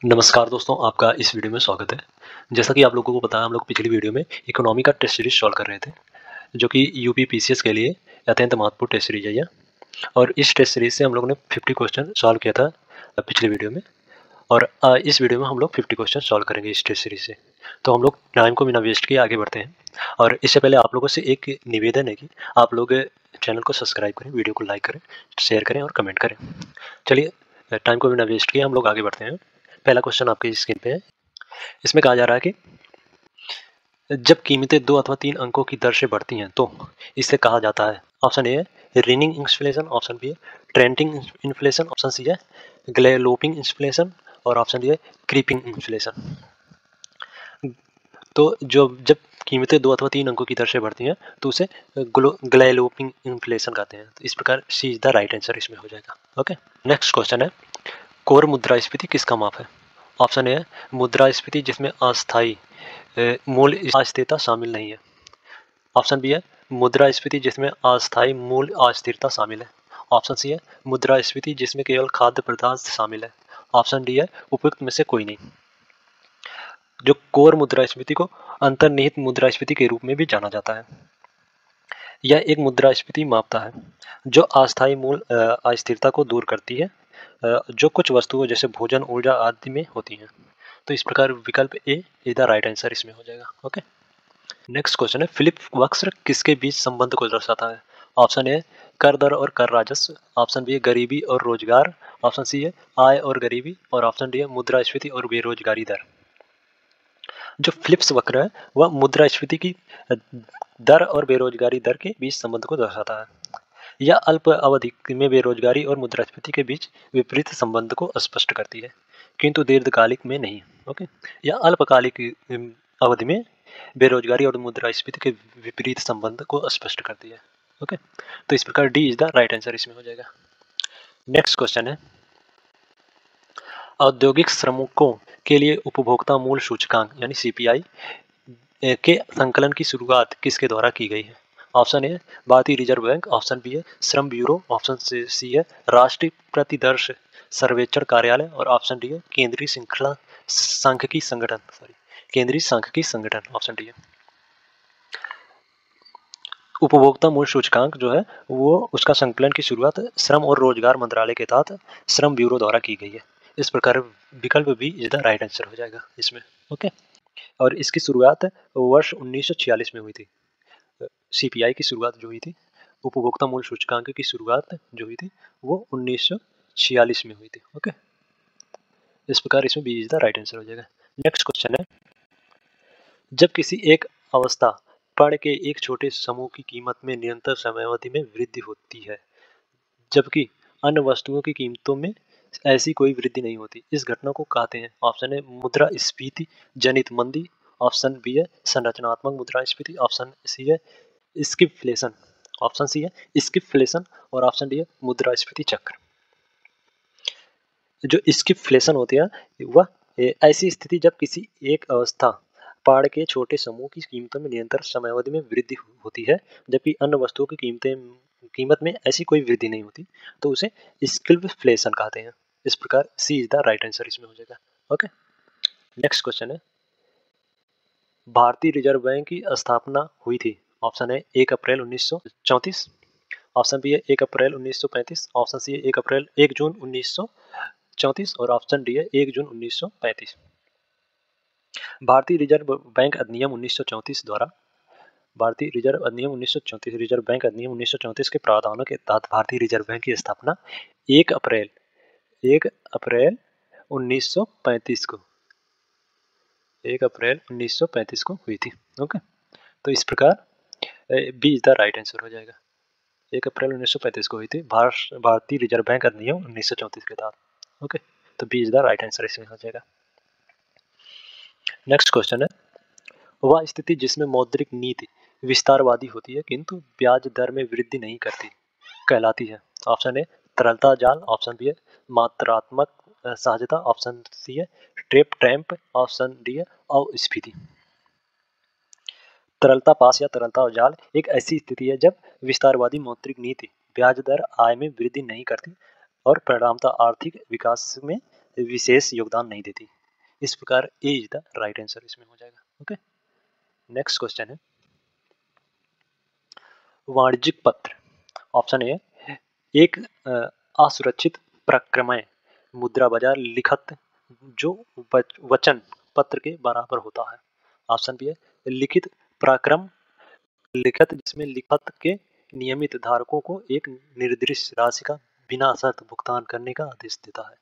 नमस्कार दोस्तों, आपका इस वीडियो में स्वागत है। जैसा कि आप लोगों को पता है, हम लोग पिछली वीडियो में इकोनॉमी का टेस्ट सीरीज सॉल्व कर रहे थे, जो कि यूपी पीसीएस के लिए अत्यंत महत्वपूर्ण टेस्ट सीरीज है यह। और इस टेस्ट सीरीज से हम लोगों ने 50 क्वेश्चन सॉल्व किया था पिछली वीडियो में। और इस वीडियो में हम लोग 50 क्वेश्चन सॉल्व करेंगे इस टेस्ट सीरीज से। तो हम लोग टाइम को बिना वेस्ट किए आगे बढ़ते हैं। और इससे पहले आप लोगों से एक निवेदन है कि आप लोग चैनल को सब्सक्राइब करें, वीडियो को लाइक करें, शेयर करें और कमेंट करें। चलिए, टाइम को बिना वेस्ट किए हम लोग आगे बढ़ते हैं। पहला क्वेश्चन आपकी स्क्रीन पे है। इसमें कहा जा रहा है कि जब कीमतें 2 अथवा 3 अंकों की दर से बढ़ती हैं तो इसे कहा जाता है। ऑप्शन ए है रिनिंग इन्फ्लेशन, ऑप्शन बी है ट्रेंडिंग इन्फ्लेशन, ऑप्शन सी है ग्लोपिंग इन्फ्लेशन और ऑप्शन डी है क्रीपिंग इन्फ्लेशन। तो जब कीमतें 2 अथवा 3 अंकों की दर से बढ़ती हैं तो उसे ग्लोपिंग इन्फ्लेशन कहते हैं। तो इस प्रकार C is the right answer इसमें हो जाएगा। ओके, नेक्स्ट क्वेश्चन है, कोर मुद्रास्फीति किसका माप है? ऑप्शन ए है मुद्रास्फीति जिसमें अस्थायी मूल्य अस्थिरता शामिल नहीं है। ऑप्शन बी है मुद्रास्फीति जिसमें अस्थायी मूल्य अस्थिरता शामिल है। ऑप्शन सी है मुद्रास्फीति जिसमें केवल खाद्य पदार्थ शामिल है। ऑप्शन डी है उपयुक्त में से कोई नहीं। जो कोर मुद्रास्फीति को अंतर्निहित मुद्रास्फीति के रूप में भी जाना जाता है। यह एक मुद्रास्फीति मापता है जो अस्थायी मूल्य अस्थिरता को दूर करती है, जो कुछ वस्तुओं जैसे भोजन, ऊर्जा आदि में होती हैं। तो इस प्रकार विकल्प ए इज द राइट आंसर इसमें हो जाएगा। ओके, नेक्स्ट क्वेश्चन है, फिलिप वक्र किसके बीच संबंध को दर्शाता है? ऑप्शन ए कर दर और कर राजस्व, ऑप्शन बी है गरीबी और रोजगार, ऑप्शन सी है आय और गरीबी और ऑप्शन डी है मुद्रास्फीति और बेरोजगारी दर। जो फिलिप्स वक्र है वह मुद्रास्फीति की दर और बेरोजगारी दर के बीच संबंध को दर्शाता है। यह अल्प अवधि में बेरोजगारी और मुद्रास्फीति के बीच विपरीत संबंध को स्पष्ट करती है, किंतु दीर्घकालिक में नहीं। ओके, यह अल्पकालिक अवधि में बेरोजगारी और मुद्रास्फीति के विपरीत संबंध को स्पष्ट करती है। ओके, तो इस प्रकार D is the right answer इसमें हो जाएगा। नेक्स्ट क्वेश्चन है, औद्योगिक श्रमिकों के लिए उपभोक्ता मूल्य सूचकांक यानी सीपीआई के संकलन की शुरुआत किसके द्वारा की गई है? ऑप्शन ए भारतीय रिजर्व बैंक, ऑप्शन बी है श्रम ब्यूरो, ऑप्शन सी है राष्ट्रीय प्रतिदर्श सर्वेक्षण कार्यालय और ऑप्शन डी है केंद्रीय श्रृंखला सांख्यिकी संगठन, केंद्रीय सांख्यिकी संगठन, ऑप्शन डी है। उपभोक्ता मूल्य सूचकांक जो है वो उसका संकलन की शुरुआत श्रम और रोजगार मंत्रालय के तहत श्रम ब्यूरो द्वारा की गई है। इस प्रकार विकल्प B is the right answer हो जाएगा इसमें। ओके, और इसकी शुरुआत वर्ष 1946 में हुई थी। सीपीआई की शुरुआत जो हुई थी, उपभोक्ता मूल्य सूचकांक की शुरुआत जो हुई थी वो 1946 में हुई थी। ओके, इस प्रकार इसमें B is the right answer हो जाएगा। नेक्स्ट क्वेश्चन है, जब किसी एक अवस्था पढ़ के एक छोटे समूह की कीमत में निरंतर समयावधि में वृद्धि होती है जबकि अन्य वस्तुओं की कीमतों में ऐसी कोई वृद्धि नहीं होती, इस घटना को कहते हैं। ऑप्शन है मुद्रास्फीति जनित मंदी, ऑप्शन बी है संरचनात्मक मुद्रास्फीति, ऑप्शन सी है स्किपफ्लेशन, ऑप्शन सी है स्किपफ्लेशन और ऑप्शन डी है मुद्रास्फीति चक्र। जो स्किपफ्लेशन होती है वह ऐसी स्थिति जब किसी एक अवस्था पाड़ के छोटे समूह की कीमतों में निरंतर समयावधि में वृद्धि होती है जबकि अन्य वस्तुओं की कीमत में ऐसी कोई वृद्धि नहीं होती, तो उसे स्किपफ्लेशन कहते हैं। इस प्रकार C is the right answer इसमें हो जाएगा। ओके, नेक्स्ट क्वेश्चन है, भारतीय रिजर्व बैंक की स्थापना हुई थी। ऑप्शन है 1 अप्रैल 1934, ऑप्शन बी है 1 अप्रैल 1935, ऑप्शन सी है 1 जून 1934 और ऑप्शन डी है 1 जून 1935। भारतीय रिजर्व बैंक अधिनियम 1934 द्वारा भारतीय रिजर्व अधिनियम 1934 रिजर्व बैंक अधिनियम 1934 के प्रावधानों के तहत भारतीय रिजर्व बैंक की स्थापना 1 अप्रैल 1935 को 1 अप्रैल 1935 को हुई थी। ओके, तो इस प्रकार B is the right answer हो जाएगा। 1 अप्रैल 1935 को हुई थी भारतीय रिजर्व बैंक अधिनियम 1934 के तहत। ओके, तो B is the right answer इसमें हो जाएगा। नेक्स्ट क्वेश्चन है, वह स्थिति जिसमें मौद्रिक नीति विस्तारवादी होती है किंतु ब्याज दर में वृद्धि नहीं करती कहलाती है। ऑप्शन ए तरलता जाल, ऑप्शन बी है मात्रात्मक सहजता, ऑप्शन सी है ट्रेप ट्रैम्प, ऑप्शन डी है अस्फीति। तरलता पास या तरलता जाल एक ऐसी स्थिति है जब विस्तारवादी मौद्रिक नीति ब्याज दर आय में वृद्धि नहीं करती और परिणामतः आर्थिक विकास में विशेष योगदान नहीं देती। इस प्रकार ए इज द राइट आंसर इसमें हो जाएगा। ओके, नेक्स्ट क्वेश्चन है वाणिज्यिक पत्र। ऑप्शन ए एक असुरक्षित प्रक्रमय मुद्रा बाजार लिखत जो वचन पत्र के बराबर होता है। ऑप्शन बी है लिखित पराक्रम लिखत जिसमें लिखत के नियमित धारकों को एक निर्दिष्ट राशि का बिना शर्त भुगतान करने का आदेश देता है।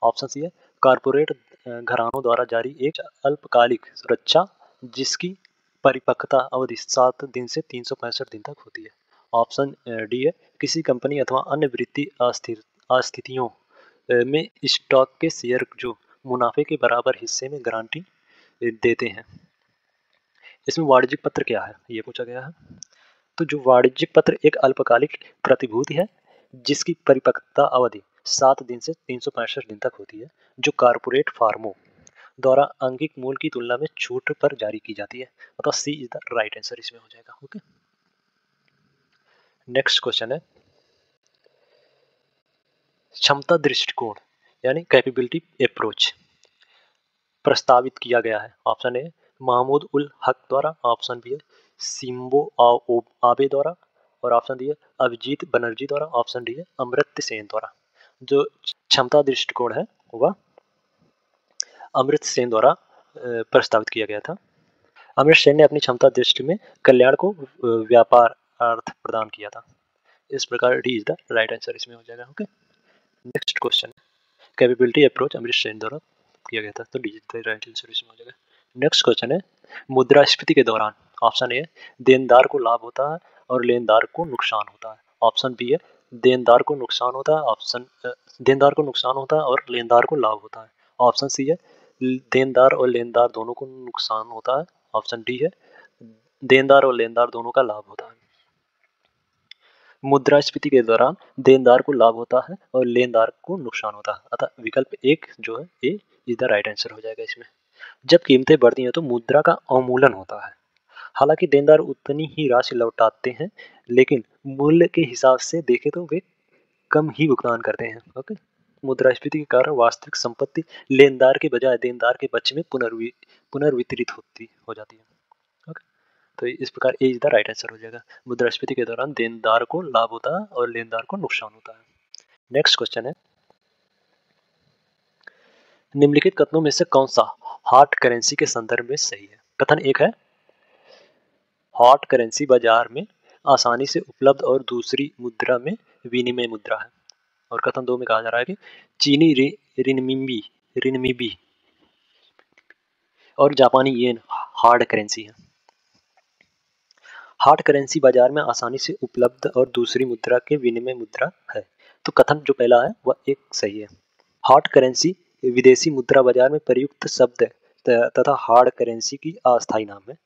ऑप्शन सी है कारपोरेट घरानों द्वारा जारी एक अल्पकालिक सुरक्षा जिसकी परिपक्वता अवधि 7 दिन से 365 दिन तक होती है। ऑप्शन डी है किसी कंपनी अथवा अन्य वित्तीय अस्थितियों में स्टॉक के शेयर जो मुनाफे के बराबर हिस्से में गारंटी देते हैं। इसमें वाणिज्यिक पत्र क्या है ये पूछा गया है। तो जो वाणिज्यिक पत्र एक अल्पकालिक प्रतिभूति है जिसकी परिपक्वता अवधि 7 दिन से 365 दिन तक होती है, जो कारपोरेट फार्मों द्वारा अंगिक मूल्य की तुलना में छूट पर जारी की जाती है। मतलब सी इज द राइट आंसर इसमें हो जाएगा। ओके, नेक्स्ट क्वेश्चन है क्षमता दृष्टिकोण यानी कैपेबिलिटी अप्रोच प्रस्तावित किया गया है। ऑप्शन ए महमूद उल हक द्वारा, ऑप्शन बी है सिम्बो आबे द्वारा, और ऑप्शन डी है अभिजीत बनर्जी द्वारा, ऑप्शन डी है अमर्त्य सेन द्वारा। जो क्षमता दृष्टिकोण है वह अमर्त्य सेन द्वारा प्रस्तावित किया गया था। अमर्त्य सेन ने अपनी क्षमता दृष्टि में कल्याण को व्यापार अर्थ प्रदान किया था। इस प्रकार D is the right answer इसमें हो जाएगा। Okay, next question capability approach Amartya Sen द्वारा किया गया था, तो D is the right answer इसमें हो जाएगा। नेक्स्ट क्वेश्चन है मुद्रास्फीति के दौरान। ऑप्शन ए देनदार को लाभ होता है और लेनदार को नुकसान होता है। ऑप्शन बी है देनदार को नुकसान होता है, ऑप्शन देनदार को नुकसान होता है और लेनदार को लाभ होता है। ऑप्शन सी है देनदार और लेनदार दोनों को नुकसान होता है। ऑप्शन डी है देनदार और लेनदार दोनों का लाभ होता है। मुद्रास्फीति के दौरान देनदार को लाभ होता है और लेनदार को नुकसान होता है, अतः विकल्प एक जो है ए इज द राइट आंसर हो जाएगा इसमें। जब कीमतें बढ़ती हैं तो मुद्रा का अवमूल्यन होता है। हालांकि देनदार उतनी ही राशि लौटाते हैं, लेकिन मूल्य के हिसाब से देखें तो वे कम ही भुगतान करते हैं। ओके, मुद्रास्फीति के कारण वास्तविक संपत्ति लेनदार के बजाय देनदार के पक्ष में पुनर्वितरित हो जाती है। ओके, तो इस प्रकार ए इज द राइट आंसर हो जाएगा। मुद्रास्फीति के दौरान देनदार को लाभ होता है और लेनदार को नुकसान होता है। नेक्स्ट क्वेश्चन है निम्नलिखित कथनों में से कौन सा हार्ड करेंसी के संदर्भ में सही है। कथन एक है हॉट करेंसी बाजार में आसानी से उपलब्ध और दूसरी मुद्रा में विनिमय मुद्रा है। और कथन दो में कहा जा रहा है कि चीनी रिनमिबी और जापानी येन हार्ड करेंसी है। हार्ड करेंसी बाजार में आसानी से उपलब्ध और दूसरी मुद्रा के विनिमय मुद्रा है। तो कथन जो पहला है वह एक सही है। हार्ड करेंसी विदेशी मुद्रा बाजार में प्रयुक्त शब्द तथा हार्ड करेंसी की अस्थायी नाम है।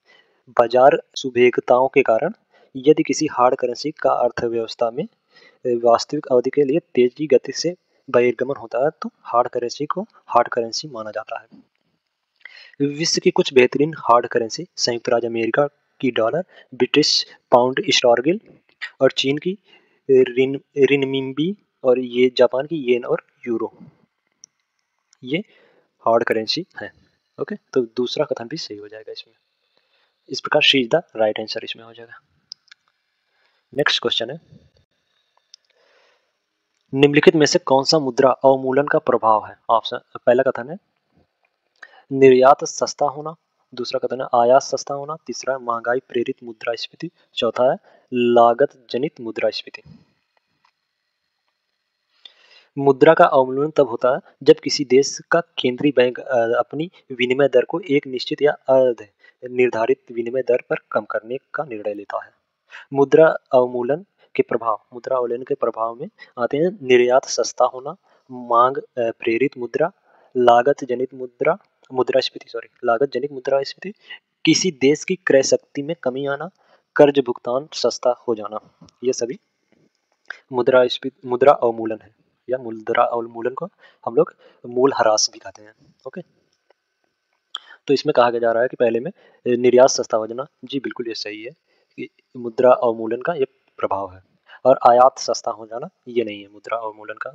बाजार सुभेगताओं के कारण यदि किसी हार्ड करेंसी का अर्थव्यवस्था में वास्तविक अवधि के लिए तेजी गति से बहिर्गमन होता है तो हार्ड करेंसी को हार्ड करेंसी माना जाता है। विश्व की कुछ बेहतरीन हार्ड करेंसी संयुक्त राज्य अमेरिका की डॉलर, ब्रिटिश पाउंड स्टर्लिंग और चीन की रिनमिंबी और ये जापान की येन और यूरो, ये हार्ड करेंसी है। ओके, तो दूसरा कथन भी सही हो जाएगा इसमें। इस प्रकार C is the right answer इसमें हो जाएगा। नेक्स्ट क्वेश्चन है निम्नलिखित में से कौन सा मुद्रा अवमूल्यन का प्रभाव है। ऑप्शन पहला कथन है निर्यात सस्ता होना, दूसरा कथन है आयात सस्ता होना, तीसरा महंगाई प्रेरित मुद्रास्फीति, चौथा है लागत जनित मुद्रास्फीति। मुद्रा का अवमूल्यन तब होता है जब किसी देश का केंद्रीय बैंक अपनी विनिमय दर को एक निश्चित या अर्ध निर्धारित विनिमय दर पर कम करने का निर्णय लेता है। मुद्रा अवमूल्यन के प्रभाव में आते हैं निर्यात सस्ता होना, मांग प्रेरित मुद्रा, लागत जनित मुद्रास्फीति, किसी देश की क्रय शक्ति में कमी आना, कर्ज भुगतान सस्ता हो जाना, ये सभी मुद्रा अवमूल्यन है या मुद्रा अवमूल्यन को हम लोग मूल्यह्रास भी कहते हैं। ओके, तो इसमें कहा जा रहा है कि पहले में निर्यात सस्ता हो जाना, जी बिल्कुल ये सही है कि मुद्रा अवमूल्यन का ये प्रभाव है, और आयात सस्ता हो जाना ये नहीं है मुद्रा अवमूल्यन का।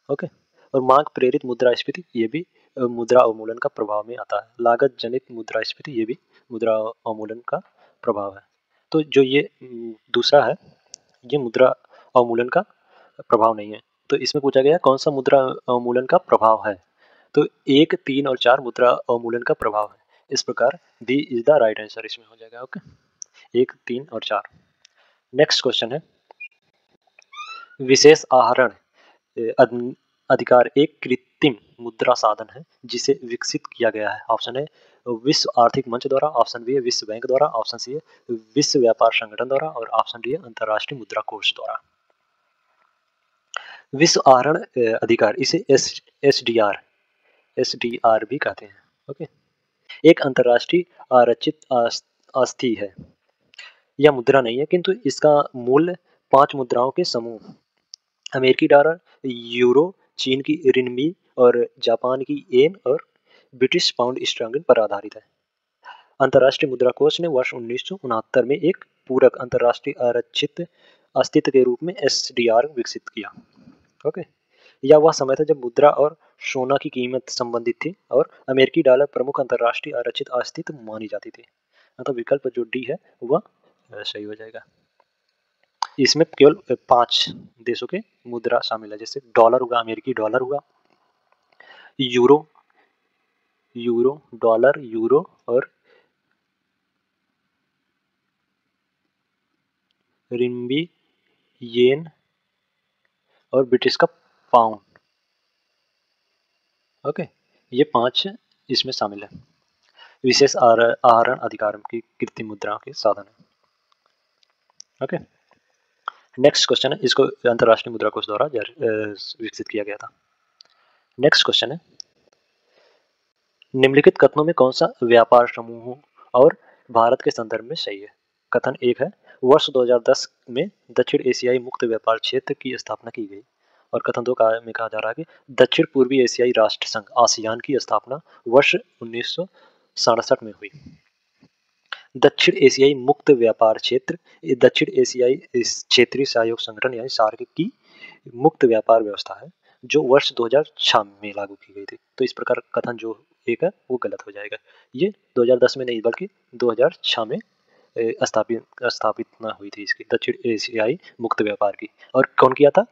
ओके, और मांग प्रेरित मुद्रास्फीति ये भी मुद्रा अवमूलन का प्रभाव में आता है। लागत जनित मुद्रास्फीति ये भी मुद्रा अवमूलन का प्रभाव है। तो जो ये दूसरा है ये मुद्रा अवमूलन का प्रभाव नहीं है। तो इसमें पूछा गया कौन सा मुद्रा अवमूलन का प्रभाव है, तो 1, 3 और 4 मुद्रा अवमूलन का प्रभाव है। इस प्रकार D is the right answer इसमें हो जाएगा। ओके, 1, 3 और 4। नेक्स्ट क्वेश्चन है विशेष आहरण अधिकार एक कृत्रिम मुद्रा साधन है जिसे विकसित किया गया है। ऑप्शन है विश्व आर्थिक मंच द्वारा, ऑप्शन बी है विश्व बैंक द्वारा, ऑप्शन सी है विश्व व्यापार संगठन द्वारा और ऑप्शन डी है अंतर्राष्ट्रीय मुद्रा कोष द्वारा। विश्व आहरण अधिकार इसे एसडीआर भी कहते हैं। ओके, एक अंतर्राष्ट्रीय आरक्षित अस्थि है। यह मुद्रा नहीं है किंतु इसका मूल्य 5 मुद्राओं के समूह अमेरिकी डॉलर, यूरो, चीन की रिनमी और जापान की येन और ब्रिटिश पाउंड स्टर्लिंग पर आधारित है। अंतर्राष्ट्रीय मुद्रा कोष ने वर्ष 1969 में एक पूरक अंतर्राष्ट्रीय आरक्षित अस्तित्व के रूप में एसडीआर विकसित किया। ओके, यह वह समय था जब मुद्रा और सोना की कीमत संबंधित थी और अमेरिकी डॉलर प्रमुख अंतर्राष्ट्रीय आरक्षित अस्तित्व मानी जाती थी। तो विकल्प जो डी है वह सही हो जाएगा। इसमें केवल 5 देशों के मुद्रा शामिल है, जैसे डॉलर हुआ, अमेरिकी डॉलर हुआ, यूरो डॉलर, यूरो और रिम्बी, येन और ब्रिटिश का पाउंड। ओके, ये 5 इसमें शामिल है। विशेष आहरण अधिकार की कृत्रिम मुद्रा के साधन है। ओके, नेक्स्ट क्वेश्चन है, इसको अंतर्राष्ट्रीय मुद्रा कोष द्वारा विकसित किया गया था। नेक्स्ट क्वेश्चन है निम्नलिखित कथनों में कौन सा व्यापार समूह और भारत के संदर्भ में सही है। कथन 1 है वर्ष 2010 में दक्षिण एशियाई मुक्त व्यापार क्षेत्र की स्थापना की गई और कथन 2 में कहा जा रहा है कि दक्षिण पूर्वी एशियाई राष्ट्र संघ आसियान की स्थापना वर्ष 1967 में हुई। दक्षिण एशियाई मुक्त व्यापार क्षेत्र दक्षिण एशियाई क्षेत्रीय सहयोग संगठन यानी सार्क की मुक्त व्यापार व्यवस्था है जो वर्ष 2006 में लागू की गई थी। तो इस प्रकार कथन जो एक है वो गलत हो जाएगा। ये 2010 में नहीं बल्कि 2006 में स्थापित हुई थी इसकी दक्षिण एशियाई मुक्त व्यापार की। और कौन किया था?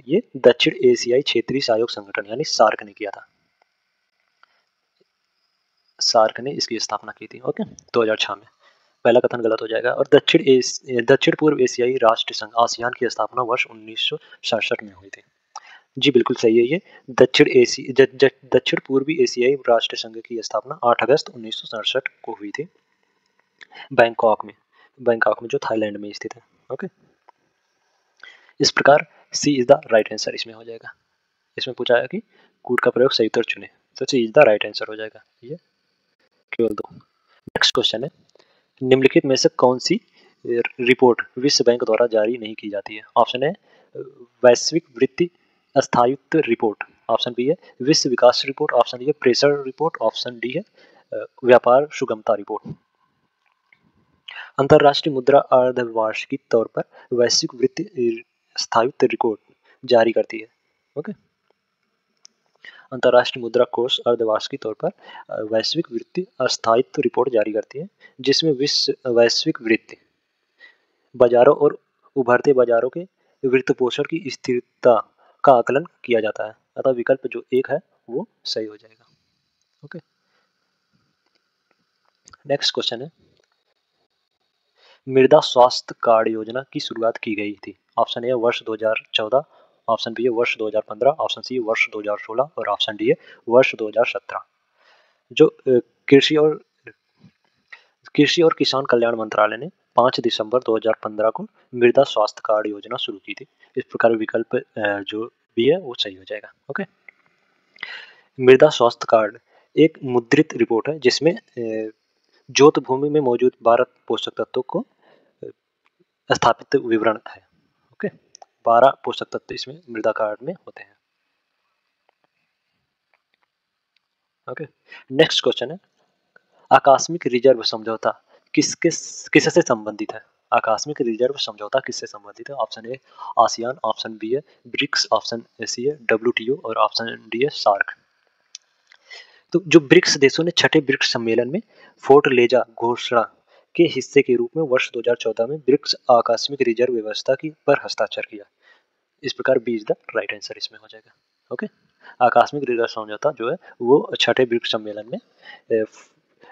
ये दक्षिण एशियाई क्षेत्रीय सहयोग संगठन यानी सार्क ने किया था। सार्क ने इसकी स्थापना की थी। ओके, 2006 में। पहला कथन गलत हो जाएगा। और दक्षिण पूर्व एशियाई राष्ट्र संघ आसियान की स्थापना वर्ष 1967 में हुई थी। जी बिल्कुल सही है। ये दक्षिण पूर्वी एशियाई राष्ट्र संघ की स्थापना 8 अगस्त 1967 को हुई थी बैंकॉक में जो थाईलैंड में स्थित है। ओके, इस प्रकार C is the right answer इसमें हो जाएगा। इसमें पूछा है कि कूट का प्रयोग सही उत्तर चुने, तो सी इज द राइट आंसर हो जाएगा। ये केवल 2। नेक्स्ट क्वेश्चन है निम्नलिखित में से कौन सी रिपोर्ट विश्व बैंक द्वारा जारी नहीं की जाती है। ऑप्शन है वैश्विक वृद्धि स्थायित्व रिपोर्ट, ऑप्शन बी है विश्व विकास रिपोर्ट, ऑप्शन डी है प्रेशर रिपोर्ट, ऑप्शन डी है व्यापार सुगमता रिपोर्ट। अंतर्राष्ट्रीय मुद्रा अर्धवार्षिक तौर पर वैश्विक वृद्धि स्थायित्व रिपोर्ट जारी करती है। ओके, अंतर्राष्ट्रीय मुद्रा कोष अर्धवार्षिक तौर पर वैश्विक वृद्धि स्थायित्व रिपोर्ट जारी करती है जिसमें वैश्विक वृद्धि बाजारों और उभरते बाजारों के वित्तपोषण की स्थिरता का आकलन किया जाता है। अतः विकल्प जो 1 है वो सही हो जाएगा। ओके, नेक्स्ट क्वेश्चन है मृदा स्वास्थ्य कार्ड योजना की शुरुआत की गई थी। ऑप्शन ए वर्ष 2014, ऑप्शन बी है वर्ष 2015, ऑप्शन सी वर्ष 2016 और ऑप्शन डी है वर्ष 2017। जो कृषि और किसान कल्याण मंत्रालय ने 5 दिसंबर 2015 को मृदा स्वास्थ्य कार्ड योजना शुरू की थी। इस प्रकार विकल्प जो भी है वो सही हो जाएगा। ओके, मृदा स्वास्थ्य कार्ड एक मुद्रित रिपोर्ट है जिसमें जोत भूमि में मौजूद 12 पोषक तत्वों को स्थापित विवरण है। ओके, 12 पोषक तत्व इसमें मृदा कार्ड में होते हैं। ओके, नेक्स्ट क्वेश्चन है आकस्मिक रिजर्व समझौता किससे संबंधित है। आकस्मिक रिजर्व समझौता किससे संबंधित है? Option A ASEAN, option B है ब्रिक्स, ऑप्शन सी है WTO और ऑप्शन डी है सार्क। तो जो ब्रिक्स देशों ने छठे ब्रिक्स सम्मेलन में फोर्टलेजा घोषणा के हिस्से के रूप में वर्ष 2014 में ब्रिक्स आकस्मिक रिजर्व व्यवस्था की पर हस्ताक्षर किया। इस प्रकार B is the right answer इसमें हो जाएगा। ओके, आकस्मिक रिजर्व समझौता जो है वो छठे ब्रिक्स सम्मेलन में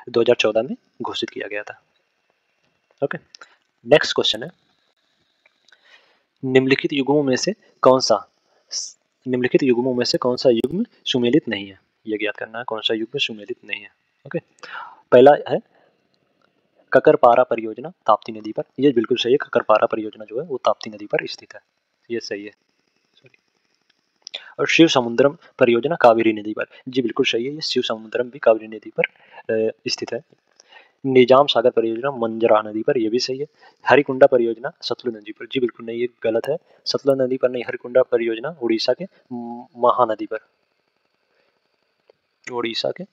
2014 में घोषित किया गया था। ओके, नेक्स्ट क्वेश्चन है निम्नलिखित युग्मों में से कौन सा युग्म सुमेलित नहीं है? ये ज्ञात करना है कौन सा युग्म सुमेलित नहीं है। ओके, पहला है ककरपारा परियोजना ताप्ती नदी पर। ये बिल्कुल सही है, ककरपारा परियोजना जो है वो ताप्ती नदी पर स्थित है, ये सही है। और शिव समुद्रम परियोजना कावेरी नदी पर। जी बिल्कुल सही है, ये शिव समुद्रम भी कावेरी नदी पर स्थित है। निजाम सागर परियोजना मंजरा नदी पर, यह भी सही है। हरिकुंडा परियोजना सतलुज नदी पर। जी बिल्कुल नहीं, ये गलत है, सतलुज नदी पर नहीं, हरिकुंडा परियोजना उड़ीसा के महानदी पर, उड़ीसा के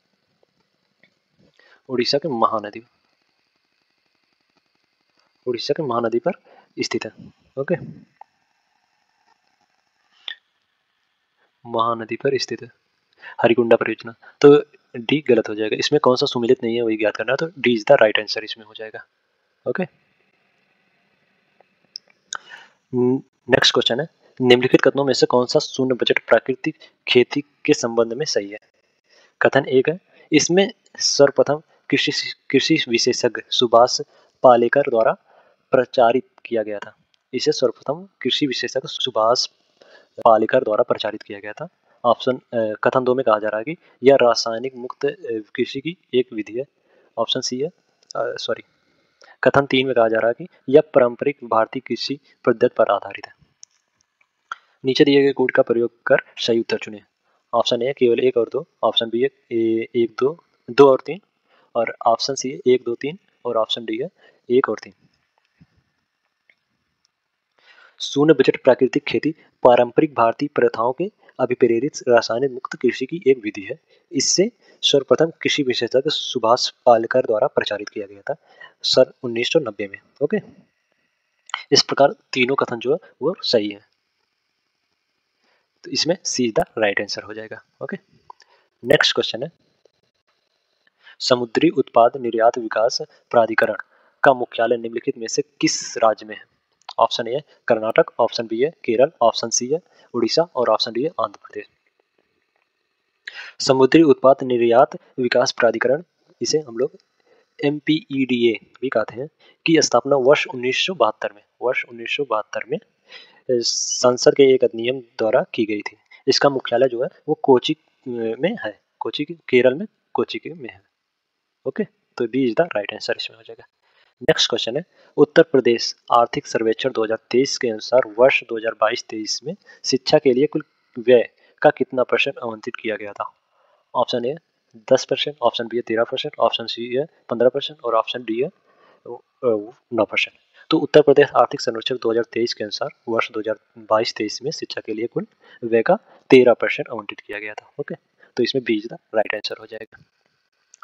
महानदी पर स्थित है। ओके, महानदी पर स्थित है हरिकुंडा परियोजना। तो डी गलत हो जाएगा, इसमें कौन सा सुमेलित नहीं है वही ज्ञात करना है, तो D is the right answer इसमें हो जाएगा। ओके, नेक्स्ट क्वेश्चन है निम्नलिखित कथनों में से कौन सा शून्य बजट प्राकृतिक खेती के संबंध में सही है? कथन एक है इसमें सर्वप्रथम कृषि विशेषज्ञ सुभाष पालेकर द्वारा प्रचारित किया गया था। इसे सर्वप्रथम कृषि विशेषज्ञ सुभाष पालेकर द्वारा प्रचारित किया गया था। ऑप्शन कथन 2 में कहा जा रहा है कि यह रासायनिक मुक्त कृषि की एक विधि है। ऑप्शन सी है सॉरी, कथन 3 में कहा जा रहा है कि यह पारंपरिक भारतीय कृषि पद्धति पर आधारित है। नीचे दिए गए कोड का प्रयोग कर सही उत्तर चुनें। ऑप्शन ए केवल 1 और 2, ऑप्शन बी है 1 2 और 3, और ऑप्शन सी है 1 2 3, और ऑप्शन डी है 1 और 3। शून्य बजट प्राकृतिक खेती पारंपरिक भारतीय प्रथाओं के अभिप्रेरित रासायनिक मुक्त कृषि की एक विधि है। इससे सर्वप्रथम कृषि विशेषज्ञ सुभाष पालेकर द्वारा प्रचारित किया गया था सन 1990 में। ओके, इस प्रकार तीनों कथन जो है वो सही है, तो इसमें सी द राइट आंसर हो जाएगा। ओके, नेक्स्ट क्वेश्चन है समुद्री उत्पाद निर्यात विकास प्राधिकरण का मुख्यालय निम्नलिखित में से किस राज्य में है? ऑप्शन ए है कर्नाटक, ऑप्शन बी है केरल, ऑप्शन सी है उड़ीसा और ऑप्शन डी है आंध्र प्रदेश। समुद्री उत्पाद निर्यात विकास प्राधिकरण, इसे हम लोग MPEDA भी कहते हैं, की स्थापना वर्ष 1972 में संसद के एक अधिनियम द्वारा की गई थी। इसका मुख्यालय जो है वो कोची में है, कोची केरल में कोची के में है। ओके, तो B is the right answer इसमें हो जाएगा। नेक्स्ट क्वेश्चन है उत्तर प्रदेश आर्थिक सर्वेक्षण 2023 के अनुसार वर्ष 2022-23 में शिक्षा के लिए कुल व्यय का कितना % आवंटित किया गया था? ऑप्शन ए 10%, ऑप्शन बी है 13%, ऑप्शन सी है 15% और ऑप्शन डी है 9%। तो उत्तर प्रदेश आर्थिक सर्वेक्षण 2023 के अनुसार वर्ष 2022-23 में शिक्षा के लिए कुल व्यय का 13% आवंटित किया गया था। ओके, तो इसमें B is the right answer हो जाएगा।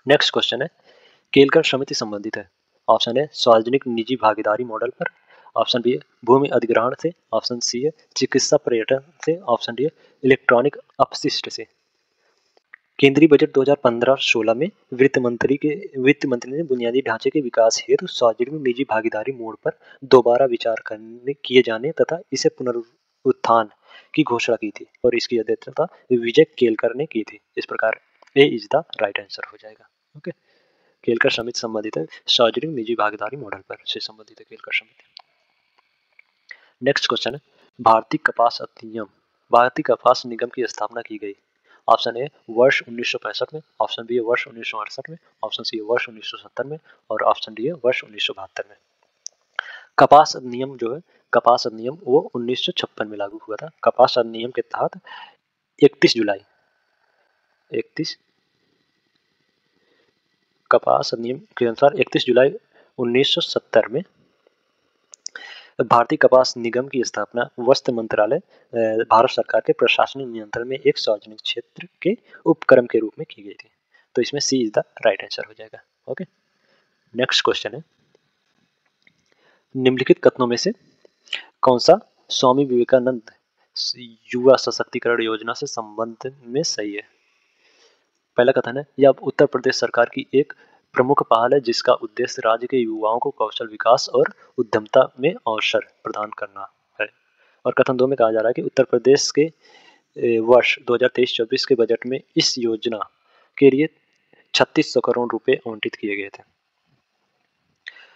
नेक्स्ट क्वेश्चन है केलकर समिति संबंधित है। ऑप्शन है सार्वजनिक निजी भागीदारी मॉडल पर, ऑप्शन बी है भूमि अधिग्रहण से, ऑप्शन सी है चिकित्सा पर्यटन से, ऑप्शन डी है इलेक्ट्रॉनिक अपशिष्ट से। केंद्रीय बजट 2015-16 में वित्त मंत्री ने बुनियादी ढांचे के विकास हेतु सार्वजनिक निजी भागीदारी मोड पर दोबारा विचार किए जाने तथा इसे पुनरुत्थान की घोषणा की थी और इसकी अध्यक्षता विजय केलकर ने की थी। इस प्रकार ए इज द राइट आंसर हो जाएगा। ओके, केलकर समिति संबंधित है सार्वजनिक निजी भागीदारी मॉडल पर से संबंधित है केलकर समिति। नेक्स्ट क्वेश्चन है भारतीय कपास निगम की स्थापना की गई। ऑप्शन ए वर्ष 1965 में, ऑप्शन बी है वर्ष 1968 में, ऑप्शन सी है वर्ष 1970 में और ऑप्शन डी है वर्ष 1972 में। कपास अधिनियम जो है वो 1956 में लागू हुआ था। कपास अधिनियम के तहत 31 जुलाई 1970 में भारतीय कपास निगम की स्थापना वस्त्र मंत्रालय भारत सरकार के प्रशासनिक नियंत्रण में एक सार्वजनिक क्षेत्र के उपक्रम के रूप में की गई थी। तो इसमें सी इज द राइट आंसर हो जाएगा। ओके, नेक्स्ट क्वेश्चन है निम्नलिखित कथनों में से कौन सा स्वामी विवेकानंद युवा सशक्तिकरण योजना से संबंध में सही है? पहला कथन है, यह उत्तर प्रदेश सरकार की एक प्रमुख पहल है जिसका उद्देश्य राज्य के युवाओं को कौशल विकास और उद्यमता में अवसर प्रदान करना है। और कथन 2 में कहा जा रहा है कि उत्तर प्रदेश के वर्ष 2023-24 के बजट में इस योजना के लिए 3600 करोड़ रुपए आवंटित किए गए थे।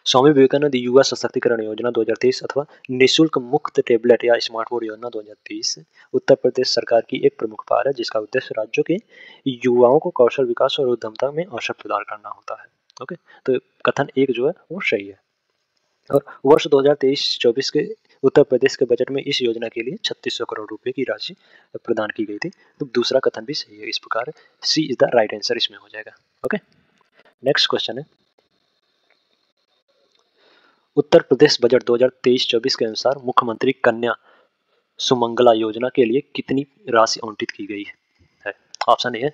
स्वामी विवेकानंद युवा सशक्तिकरण योजना 2023 अथवा निःशुल्क मुफ्त टेबलेट या स्मार्ट बोर्ड योजना 2023 उत्तर प्रदेश सरकार की एक प्रमुख पहल है जिसका उद्देश्य राज्यों के युवाओं को कौशल विकास और उद्यमता में अवसर प्रदान करना होता है। ओके, तो कथन 1 जो है वो सही है। और वर्ष 2023-24 के उत्तर प्रदेश के बजट में इस योजना के लिए 3600 करोड़ रुपए की राशि प्रदान की गई थी। तो दूसरा कथन भी सही है। इस प्रकार C is the right answer इसमें हो जाएगा। ओके, नेक्स्ट क्वेश्चन है, उत्तर प्रदेश बजट 2023-24 के अनुसार मुख्यमंत्री कन्या सुमंगला योजना के लिए कितनी राशि आवंटित की गई है? ऑप्शन ए है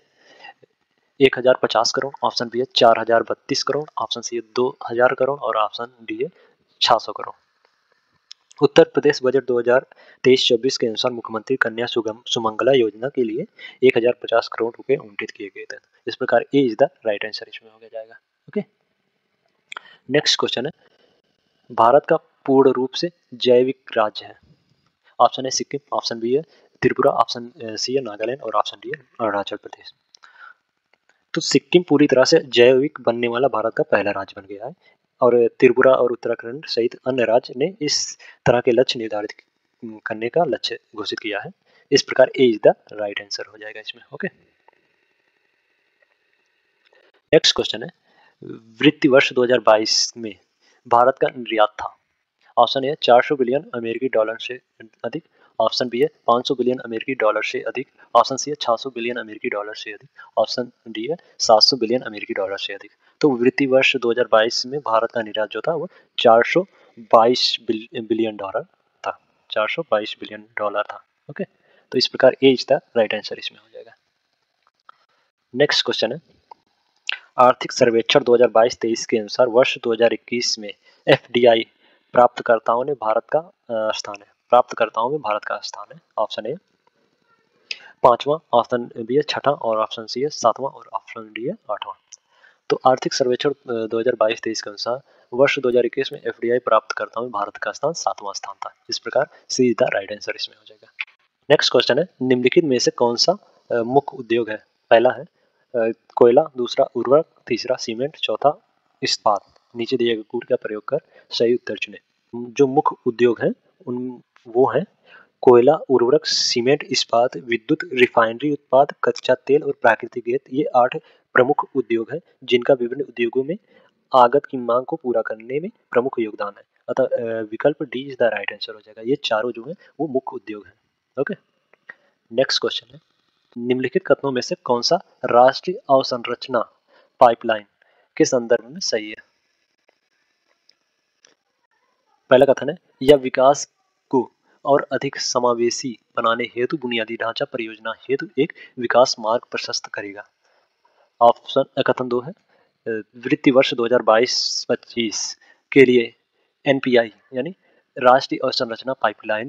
1050 करोड़, ऑप्शन बी है 4032 करोड़, ऑप्शन सी है 2000 करोड़ और ऑप्शन डी है 600 करोड़। उत्तर प्रदेश बजट 2023-24 के अनुसार मुख्यमंत्री कन्या सुमंगला योजना के लिए 1050 करोड़ रुपए आवंटित किए गए थे। इस प्रकार ए इज द राइट आंसर इसमें हो जाएगा। ओके, नेक्स्ट क्वेश्चन है, भारत का पूर्ण रूप से जैविक राज्य है? ऑप्शन है सिक्किम, ऑप्शन बी है त्रिपुरा, ऑप्शन सी है नागालैंड और ऑप्शन डी है अरुणाचल प्रदेश। तो सिक्किम पूरी तरह से जैविक बनने वाला भारत का पहला राज्य बन गया है और त्रिपुरा और उत्तराखंड सहित अन्य राज्य ने इस तरह के लक्ष्य निर्धारित करने का लक्ष्य घोषित किया है। इस प्रकार ए इज द राइट आंसर हो जाएगा इसमें। ओके, नेक्स्ट क्वेश्चन है, वित्तीय वर्ष 2022 में भारत का निर्यात था? ऑप्शन ए 400 बिलियन अमेरिकी डॉलर से अधिक, ऑप्शन बी है 500 बिलियन अमेरिकी डॉलर से अधिक, ऑप्शन सी है 600 बिलियन अमेरिकी डॉलर से अधिक, ऑप्शन डी है 700 बिलियन अमेरिकी डॉलर से अधिक। तो वित्तीय वर्ष 2022 में भारत का निर्यात जो था वो 422 बिलियन डॉलर था, 422 बिलियन डॉलर था। ओके, तो इस प्रकार ए इज द राइट आंसर इसमें हो जाएगा। नेक्स्ट क्वेश्चन है, आर्थिक सर्वेक्षण 2022-23 के अनुसार वर्ष 2021 में एफडीआई प्राप्तकर्ताओं में भारत का स्थान है। ऑप्शन ए 5वां, ऑप्शन बी है 6वां और ऑप्शन सी है 7वां और ऑप्शन डी है 8वां। तो आर्थिक सर्वेक्षण 2022-23 के अनुसार वर्ष 2021 में एफडीआई प्राप्तकर्ताओं में भारत का स्थान 7वां स्थान था। इस प्रकार C is the right answer इसमें हो जाएगा। नेक्स्ट क्वेश्चन है, निम्नलिखित में से कौन सा मुख्य उद्योग है? पहला है कोयला, दूसरा उर्वरक, तीसरा सीमेंट, चौथा इस्पात। नीचे दिए गए कोड का प्रयोग कर सही उत्तर चुनें। जो मुख्य उद्योग हैं वो हैं कोयला, उर्वरक, सीमेंट, इस्पात, विद्युत, रिफाइनरी उत्पाद, कच्चा तेल और प्राकृतिक गैस। ये 8 प्रमुख उद्योग हैं जिनका विभिन्न उद्योगों में आगत की मांग को पूरा करने में प्रमुख योगदान है। अतः विकल्प D is the right answer हो जाएगा। ये चारों जो हैं वो मुख्य उद्योग हैं। ओके, नेक्स्ट क्वेश्चन है, निम्नलिखित कथनों में से कौन सा राष्ट्रीय अवसंरचना पाइपलाइन के संदर्भ में सही है? पहला कथन है, यह विकास को और अधिक समावेशी बनाने हेतु बुनियादी ढांचा परियोजना हेतु एक विकास मार्ग प्रशस्त करेगा। ऑप्शन कथन 2 है, वित्तीय वर्ष 2022-25 के लिए एनपीआई यानी राष्ट्रीय अवसंरचना पाइपलाइन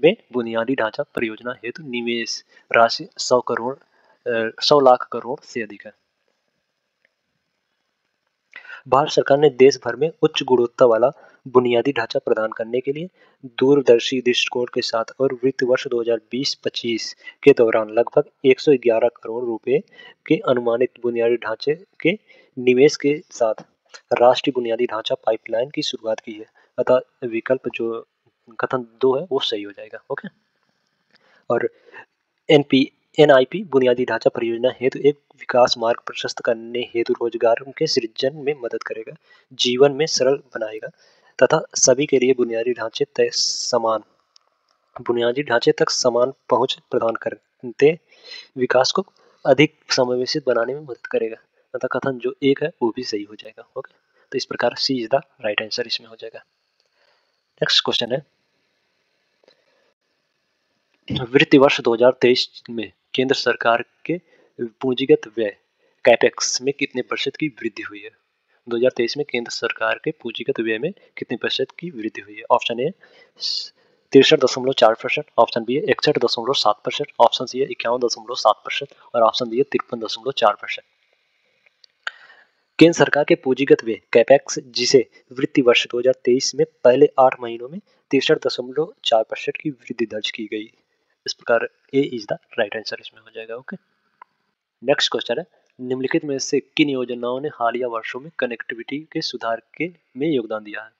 में बुनियादी ढांचा परियोजना हेतु निवेश राशि 100 लाख करोड़ से अधिक है। भारत सरकार ने देश भर में उच्च गुणवत्ता वाला बुनियादी ढांचा प्रदान करने के लिए दूरदर्शी दृष्टिकोण के साथ और वित्त वर्ष 2020-25 के दौरान लगभग 111 करोड़ रुपए के अनुमानित बुनियादी ढांचे के निवेश के साथ राष्ट्रीय बुनियादी ढांचा पाइपलाइन की शुरुआत की है। अतः विकल्प जो कथन 2 है वो सही हो जाएगा। ओके, और एनआईपी बुनियादी ढांचा परियोजना हेतु एक विकास मार्ग प्रशस्त करने हेतु रोजगार के सृजन में मदद करेगा, जीवन में सरल बनाएगा तथा सभी के लिए बुनियादी ढांचे तक समान पहुंच प्रदान करते विकास को अधिक समावेशित बनाने में मदद करेगा। तथा कथन जो 1 है वो भी सही हो जाएगा। ओके, तो इस प्रकार C is the right answer इसमें हो जाएगा। नेक्स्ट क्वेश्चन है, वित्तीय वर्ष 2023 में केंद्र सरकार के पूंजीगत व्यय कैपेक्स में कितने % की वृद्धि हुई है? 2023 में केंद्र सरकार के पूंजीगत व्यय में कितने प्रतिशत की वृद्धि हुई है? ऑप्शन ए 63.4%, ऑप्शन बी है 61.7%, ऑप्शन सी है 51.7% और ऑप्शन डी है 53.4%। केंद्र सरकार के पूंजीगत व्यय कैपेक्स जिसे वित्तीय वर्ष 2023 में पहले 8 महीनों में 63.4% की वृद्धि दर्ज की गई। इस प्रकार ए इज द राइट आंसर इसमें हो जाएगा। ओके, नेक्स्ट क्वेश्चन है, निम्नलिखित में से किन योजनाओं ने हालिया वर्षों में कनेक्टिविटी के सुधार के में योगदान दिया है?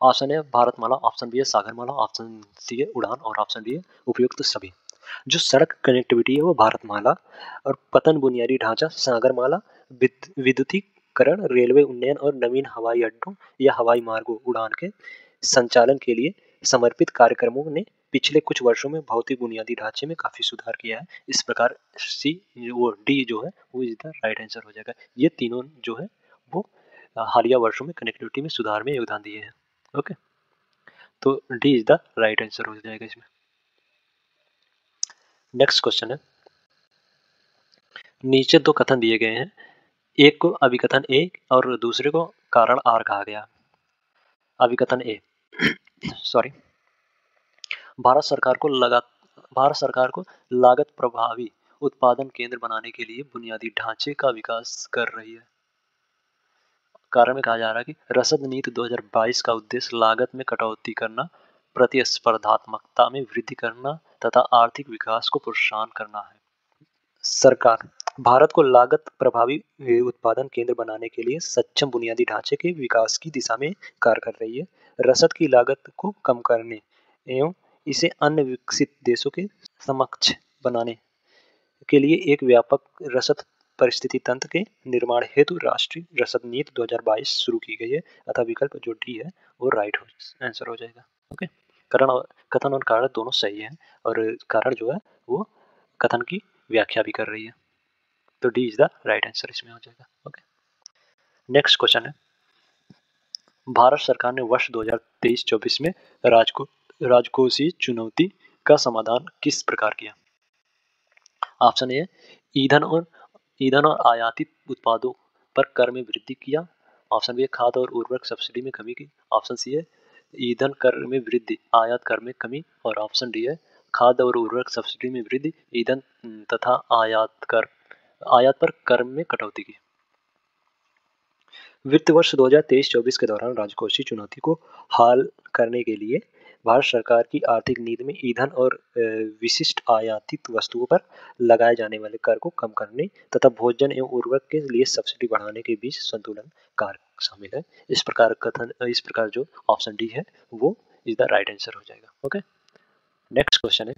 ऑप्शन है भारतमाला, ऑप्शन बी है सागरमाला, ऑप्शन सी है उड़ान और ऑप्शन डी है उपयुक्त सभी। जो सड़क कनेक्टिविटी है वो भारतमाला और पतन बुनियादी ढांचा सागरमाला, विद्युतीकरण, रेलवे उन्नयन और नवीन हवाई अड्डों या हवाई मार्गों उड़ान के संचालन के लिए समर्पित कार्यक्रमों ने पिछले कुछ वर्षों में भौतिक बुनियादी ढांचे में काफी सुधार किया है। इस प्रकार सी वो डी जो है वो इज द राइट आंसर हो जाएगा। ये तीनों जो है वो हालिया वर्षों में कनेक्टिविटी में सुधार में योगदान दिए हैं। ओके, तो D is the right answer हो जाएगा इसमें। नेक्स्ट क्वेश्चन है, नीचे दो कथन दिए गए हैं, एक को अभिकथन ए और दूसरे को कारण आर कहा गया। अभिकथन ए सॉरी, भारत सरकार को लागत प्रभावी उत्पादन केंद्र बनाने के लिए बुनियादी ढांचे का विकास कर रही है। कारण में कहा जा रहा है कि रसद नीति 2022 का उद्देश्य लागत में कटौती करना, प्रतिस्पर्धात्मकता में वृद्धि करना तथा आर्थिक विकास को प्रोत्साहन करना है। सरकार भारत को लागत प्रभावी उत्पादन केंद्र बनाने के लिए सक्षम बुनियादी ढांचे के विकास की दिशा में कार्य कर रही है। रसद की लागत को कम करने एवं इसे अन्य विकसित देशों के समक्ष बनाने के लिए एक व्यापक रसद परिस्थिति तंत्र के निर्माण हेतु राष्ट्रीय रसद नीति 2022 शुरू की गई है। अतः विकल्प जो डी है वो राइट आंसर हो जाएगा। ओके, कथन और कारण दोनों सही है और कारण जो है वो कथन की व्याख्या भी कर रही है, तो D is the right answer इसमें हो जाएगा। ओके, नेक्स्ट क्वेश्चन है, भारत सरकार ने वर्ष 2023-24 में राजकोषीय चुनौती का समाधान किस प्रकार किया? ऑप्शन ए ईंधन और आयातित उत्पादों पर कर में वृद्धि किया, ऑप्शन बी खाद्य और उर्वरक सब्सिडी में कमी की, ऑप्शन सी है ईंधन कर में वृद्धि आयात कर में कमी और ऑप्शन डी है खाद्य और उर्वरक सब्सिडी में वृद्धि ईंधन तथा आयात पर कर में कटौती की। वित्त वर्ष 2023-24 के दौरान राजकोषीय चुनौती को हल करने के लिए भारत सरकार की आर्थिक नीति में ईंधन और विशिष्ट आयातित वस्तुओं पर लगाए जाने वाले कर को कम करने तथा भोजन एवं उर्वरक के लिए सब्सिडी बढ़ाने के बीच संतुलन कार्य शामिल है। इस प्रकार जो ऑप्शन डी है वो इज द राइट आंसर हो जाएगा। ओके, नेक्स्ट क्वेश्चन है,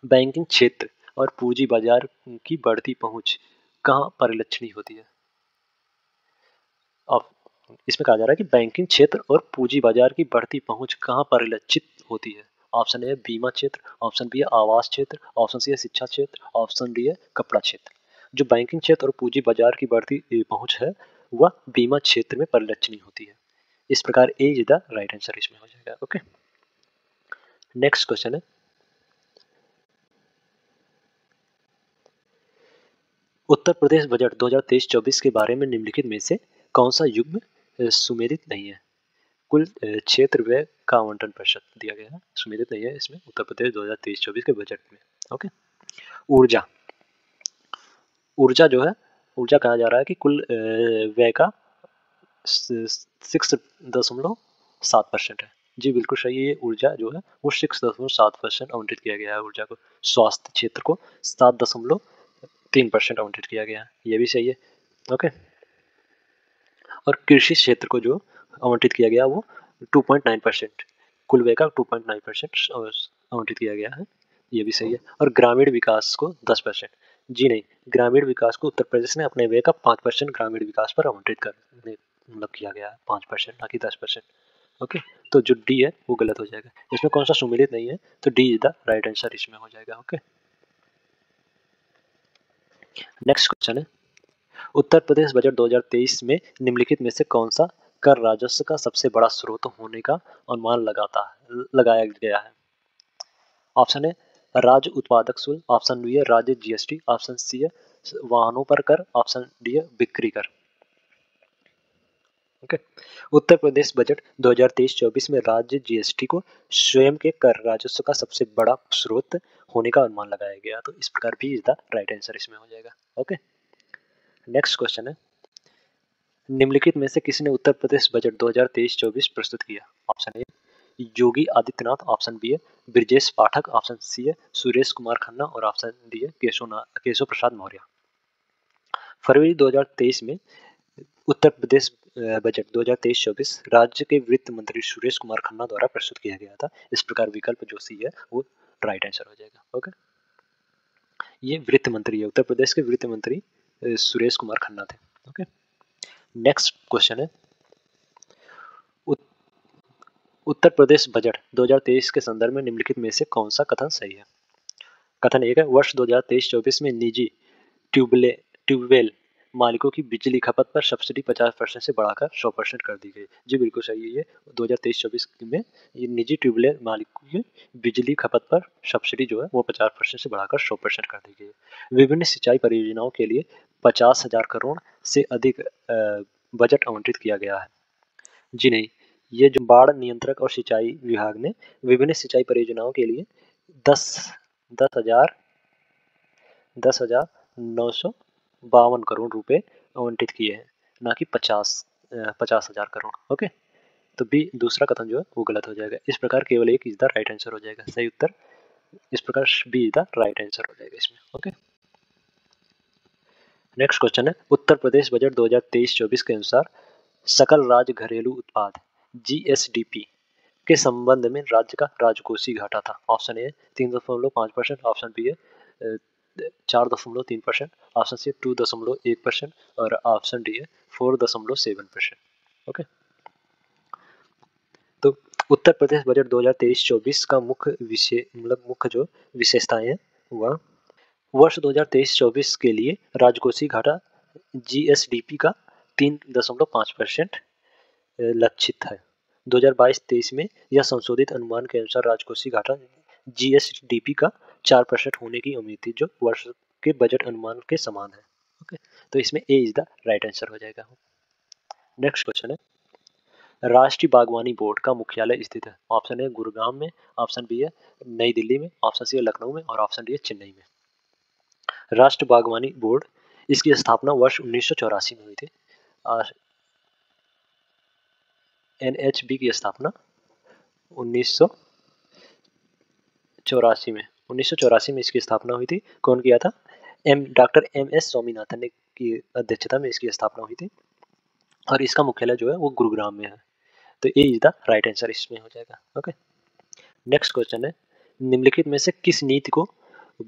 बैंकिंग क्षेत्र और पूंजी बाजार की बढ़ती पहुंच कहाँ परिलक्षणीय होती है? अब इसमें कहा जा रहा है कि बैंकिंग क्षेत्र और पूंजी बाजार की बढ़ती पहुंच कहाँ परिलक्षित होती है? ऑप्शन ए बीमा क्षेत्र, ऑप्शन बी है आवास क्षेत्र, ऑप्शन सी है शिक्षा क्षेत्र, ऑप्शन डी है कपड़ा क्षेत्र। जो बैंकिंग क्षेत्र और पूंजी बाजार की बढ़ती पहुंच है वह बीमा क्षेत्र में परिलक्षणीय होती है। इस प्रकार ए इज द राइट आंसर इसमें हो जाएगा। ओके, नेक्स्ट क्वेश्चन है, उत्तर प्रदेश बजट 2023-24 के बारे में निम्नलिखित में से कौन सा युग्म सुमेलित नहीं है? कुल क्षेत्र व्यय का आवंटन प्रतिशत दिया गया है, सुमेलित नहीं है इसमें उत्तर प्रदेश 2023-24 के बजट में। ओके, ऊर्जा जो है ऊर्जा कहा जा रहा है कि कुल व्यय का 6.7% है। जी बिल्कुल सही है, ये ऊर्जा जो है वो 6.7% आवंटित किया गया है ऊर्जा को। स्वास्थ्य क्षेत्र को 7.3% आवंटित किया गया है, ये भी सही है। ओके, और कृषि क्षेत्र को जो आवंटित किया गया वो 2.9%, कुल व्यय का 2.9% आवंटित किया गया है, ये भी सही है। और ग्रामीण विकास को 10%, जी नहीं, ग्रामीण विकास को उत्तर प्रदेश ने अपने व्यय का 5% ग्रामीण विकास पर आवंटित करने मतलब किया गया है, 5% ना कि 10%। ओके, तो जो डी है वो गलत हो जाएगा। इसमें कौन सा सुमेलित नहीं है, तो D is the right answer इसमें हो जाएगा। ओके, नेक्स्ट क्वेश्चन है, उत्तर प्रदेश बजट 2023 में निम्नलिखित में से कौन सा कर राजस्व का सबसे बड़ा स्रोत होने का अनुमान लगाया गया है? ऑप्शन है राज्य उत्पादक शुल्क, ऑप्शन बी है राज्य जीएसटी, ऑप्शन सी है वाहनों पर कर, ऑप्शन डी है बिक्री कर। ओके। उत्तर प्रदेश बजट 2023-24 में राज्य जीएसटी को स्वयं के कर राजस्व का सबसे बड़ा स्रोत होने का अनुमान लगाया गया। तो इस प्रकार भी इज द राइट आंसर इसमें हो जाएगा। ओके। नेक्स्ट क्वेश्चन है, निम्नलिखित में से किसने उत्तर प्रदेश बजट 2023-24 प्रस्तुत किया? Option A Yogi Adityanath, option B है ब्रजेश पाठक, ऑप्शन सी है सुरेश कुमार खन्ना और ऑप्शन डी है केशव प्रसाद मौर्य। फरवरी 2023 में उत्तर प्रदेश बजट 2023-24 राज्य के वित्त मंत्री सुरेश कुमार खन्ना द्वारा प्रस्तुत किया गया था। इस प्रकार विकल्प जो सी है वो राइट आंसर हो जाएगा। ओके, ये वित्त मंत्री है, उत्तर प्रदेश के वित्त मंत्री सुरेश कुमार खन्ना थे। ओके, नेक्स्ट क्वेश्चन है, उत्तर प्रदेश बजट 2023 के संदर्भ में निम्नलिखित में से कौन सा कथन सही है? कथन एक है, वर्ष 2023-24 में निजी ट्यूबवेल मालिकों की बिजली खपत पर सब्सिडी 50% से बढ़ाकर 100% कर दी गई। जी बिल्कुल सही है, ये 2023-24 में ये निजी ट्यूबवेल मालिकों की बिजली खपत पर सब्सिडी जो है वो 50% से बढ़ाकर 100% कर दी गई। विभिन्न सिंचाई परियोजनाओं के लिए 50,000 करोड़ से अधिक बजट आवंटित किया गया है। जी नहीं, ये जो बाढ़ नियंत्रक और सिंचाई विभाग ने विभिन्न सिंचाई परियोजनाओं के लिए 10,952 करोड़ रुपए आवंटित किए हैं, ना कि 50,000 करोड़। ओके, तो बी दूसरा कथन जो है वो गलत हो जाएगा। इस प्रकार केवल एक इज द राइट आंसर हो जाएगा, सही उत्तर इस प्रकार B is the right answer हो जाएगा इसमें। ओके, नेक्स्ट क्वेश्चन है, उत्तर प्रदेश बजट 2023-24 के अनुसार सकल राज्य घरेलू उत्पाद जीएसडीपी के संबंध में राज्य का राजकोषीय घाटा था। ऑप्शन ए 3.5%, ऑप्शन बी है 4.3%, ऑप्शन सी 2.1% और ऑप्शन डी है 4.7%। ओके, तो उत्तर प्रदेश बजट 2023-24 का मुख्य विषय मुख्य जो विशेषताएं हैं वह वर्ष 2023-24 के लिए राजकोषीय घाटा जीएसडीपी का 3.5% लक्षित है। 2022-23 में यह संशोधित अनुमान के अनुसार राजकोषीय घाटा जीएसडीपी का 4% होने की उम्मीद थी, जो वर्ष के बजट अनुमान के समान है। ओके, तो इसमें ए इज द राइट आंसर हो जाएगा। नेक्स्ट क्वेश्चन है, राष्ट्रीय बागवानी बोर्ड का मुख्यालय स्थित है। ऑप्शन ए गुरुग्राम में, ऑप्शन बी है नई दिल्ली में, ऑप्शन सी है लखनऊ में और ऑप्शन डी है चेन्नई में। राष्ट्रीय बागवानी बोर्ड इसकी स्थापना वर्ष 1984 में हुई थी। एनएचबी की स्थापना 1984 में इसकी स्थापना हुई थी। कौन किया था? Doctor MS. स्वामीनाथन ने की अध्यक्षता में इसकी स्थापना हुई थी और इसका मुख्यालय जो है वो गुरुग्राम में है। तो ए इज द राइट आंसर इसमें हो जाएगा। ओके, नेक्स्ट क्वेश्चन है, निम्नलिखित में से किस नीति को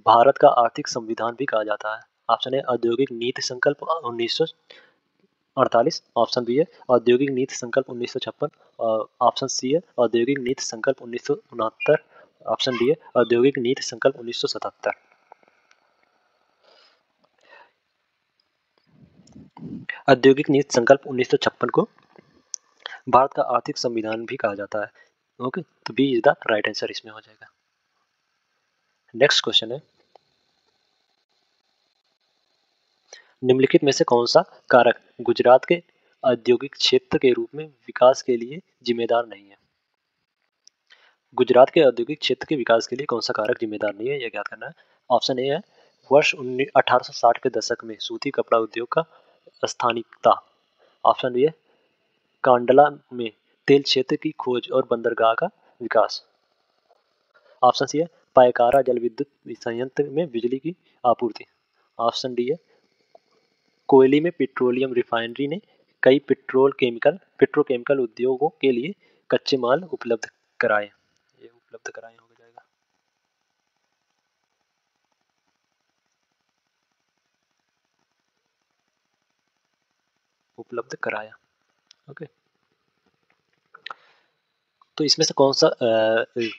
भारत का आर्थिक संविधान भी कहा जाता है? ऑप्शन है औद्योगिक नीति संकल्प 1948, ऑप्शन बी है औद्योगिक नीति संकल्प 1956, ऑप्शन सी है औद्योगिक नीति संकल्प 1969, ऑप्शन डी है औद्योगिक नीति संकल्प 1977। औद्योगिक नीति संकल्प 1956 को भारत का आर्थिक संविधान भी कहा जाता है। ओके, तो B is the right answer इसमें हो जाएगा। नेक्स्ट क्वेश्चन है, निम्नलिखित में से कौन सा कारक गुजरात के औद्योगिक क्षेत्र के रूप में विकास के लिए जिम्मेदार नहीं है? गुजरात के औद्योगिक क्षेत्र के विकास के लिए कौन सा कारक जिम्मेदार नहीं है, यह ज्ञात करना है। ऑप्शन ए है वर्ष 1860 के दशक में सूती कपड़ा उद्योग का स्थानिकता, ऑप्शन बी है कांडला में तेल क्षेत्र की खोज और बंदरगाह का विकास, ऑप्शन सी है पायकारा जल विद्युत संयंत्र में बिजली की आपूर्ति, ऑप्शन डी है कोयले में पेट्रोलियम रिफाइनरी ने कई पेट्रोकेमिकल उद्योगों के लिए कच्चे माल उपलब्ध कराए। ये उपलब्ध कराए हो जाएगा। उपलब्ध कराया। ओके, तो इसमें से कौन सा